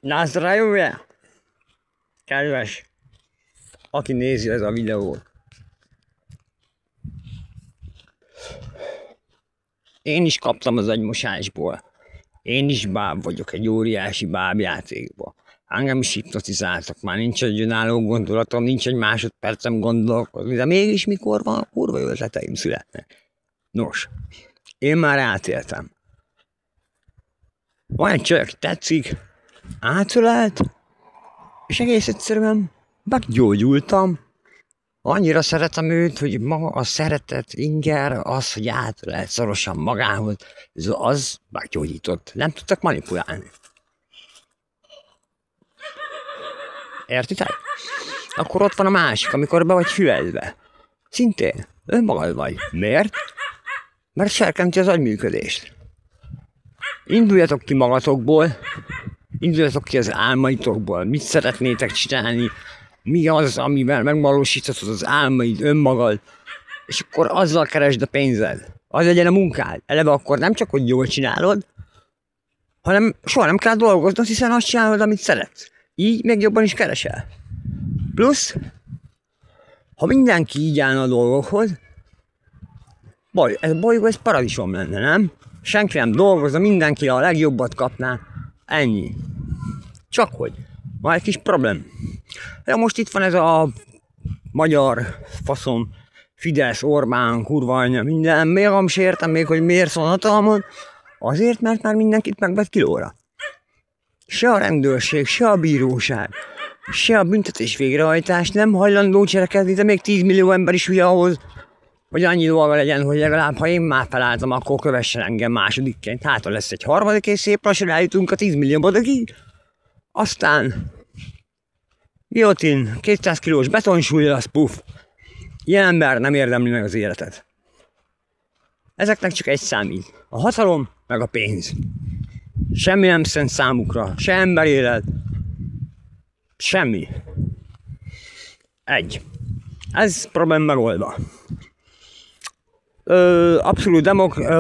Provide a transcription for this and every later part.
Nazdravje! Kedves, aki nézi ez a videót. Én is kaptam az agymosásból. Én is báb vagyok egy óriási bábjátékban. Engem is hipnotizáltak, már nincs egy önálló gondolatom, nincs egy másodpercem gondolkozni, de mégis mikor van, kurva jó ötleteim születnek. Nos, én már átéltem. Van egy csaj, aki tetszik, átölelt, és egész egyszerűen meggyógyultam. Annyira szeretem őt, hogy maga a szeretet, inger, az, hogy átölelt szorosan magához, az meggyógyított. Nem tudtak manipulálni. Értitek? Akkor ott van a másik, amikor be vagy hüvelve. Szintén önmagad vagy. Miért? Mert serkenti az agyműködést. Induljatok ki magatokból, induljatok ki az álmaitokból, mit szeretnétek csinálni, mi az, amivel megvalósíthatod az álmaid, önmagad, és akkor azzal keresd a pénzed. Az legyen a munkád. Eleve akkor nem csak, hogy jól csinálod, hanem soha nem kell dolgoznod, hiszen azt csinálod, amit szeretsz. Így még jobban is keresel. Plusz, ha mindenki így állna a dolgokhoz, ez a bolygó, ez paradicsom lenne, nem? Senki nem dolgozna, mindenki a legjobbat kapná. Ennyi. Csak hogy. Van egy kis problém. Ja, most itt van ez a magyar faszom, Fidesz, Orbán, kurva anya, minden. Még nem is értem még, hogy miért van hatalmon. Azért, mert már mindenkit megvet kilóra. Se a rendőrség, se a bíróság, se a büntetés végrehajtás nem hajlandó cselekedni, de még 10 millió ember is hülye ahhoz, hogy annyi dolga legyen, hogy legalább ha én már felálltam, akkor kövessen engem másodikként. Hát ha lesz egy harmadik, és szép lassan eljutunk a 10 millió bodogig. Aztán guillotine, 200 kilós betonsúly, az puff. Ilyen ember nem érdemli meg az életet. Ezeknek csak egy számít. A hatalom, meg a pénz. Semmi nem szent számukra, se emberélet, semmi. Egy. Ez problém megoldva.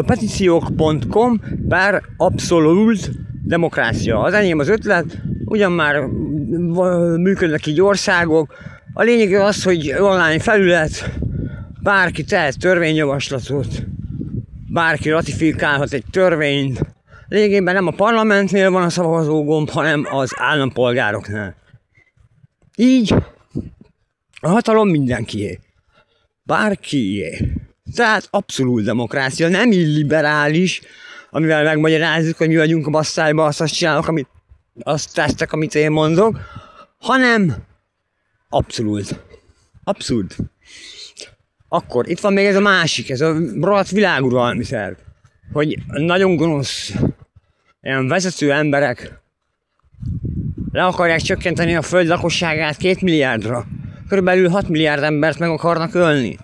Petíciók.com per abszolút demokrácia. Az enyém az ötlet, ugyan már működnek így országok. A lényeg az, hogy online felület, bárki tehet törvényjavaslatot, bárki ratifikálhat egy törvényt. Lényegében nem a parlamentnél van a szavazógomb, hanem az állampolgároknál. Így a hatalom mindenkié. Bárkié. Tehát abszolút demokrácia, nem illiberális, amivel megmagyarázzuk, hogy mi vagyunk a basszájba, azt csinálok, azt tesztek, amit én mondok, hanem abszolút. Abszolút. Akkor itt van még ez a másik, ez a rohadt világuralmi szerv, hogy nagyon gonosz ilyen vezető emberek le akarják csökkenteni a föld lakosságát 2 milliárdra. Körülbelül 6 milliárd embert meg akarnak ölni.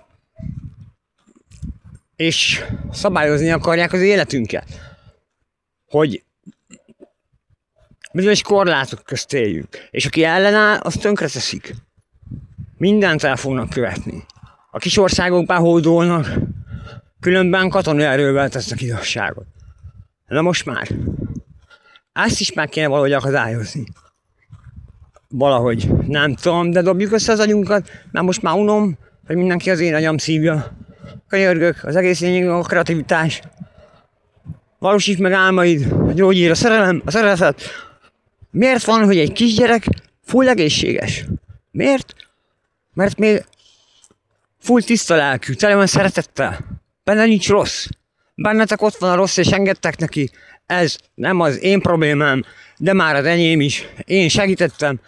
És szabályozni akarják az életünket. Hogy bizonyos korlátok közt éljünk. És aki ellenáll, azt tönkreteszik. Mindent el fognak követni. A kis országok behódolnak, különben katonai erővel tesznek igazságot. Na most már. Ezt is meg kéne valahogy akadályozni. Valahogy. Nem tudom, de dobjuk össze az agyunkat, mert most már unom, hogy mindenki az én agyam szívja. Könyörgök, az egész lényeg a kreativitás. Valósítsd meg álmaid, gyógyír a szerelem, a szeretet. Miért van, hogy egy kisgyerek full egészséges? Miért? Mert még full tiszta lelkű, tele van szeretettel. Benne nincs rossz. Bennetek ott van a rossz, és engedtek neki. Ez nem az én problémám, de már az enyém is. Én segítettem.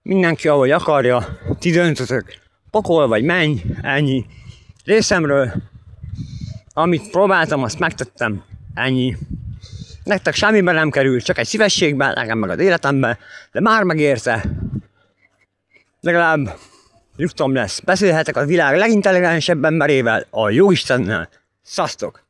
Mindenki ahogy akarja, ti döntötök. Pokol vagy menj, ennyi. Részemről, amit próbáltam, azt megtettem, ennyi. Nektek semmiben nem kerül, csak egy szívességben, nekem meg az életemben, de már megérte. Legalább nyugtom lesz. Beszélhetek a világ legintelligensebb emberével, a Jóistennel. Szasztok!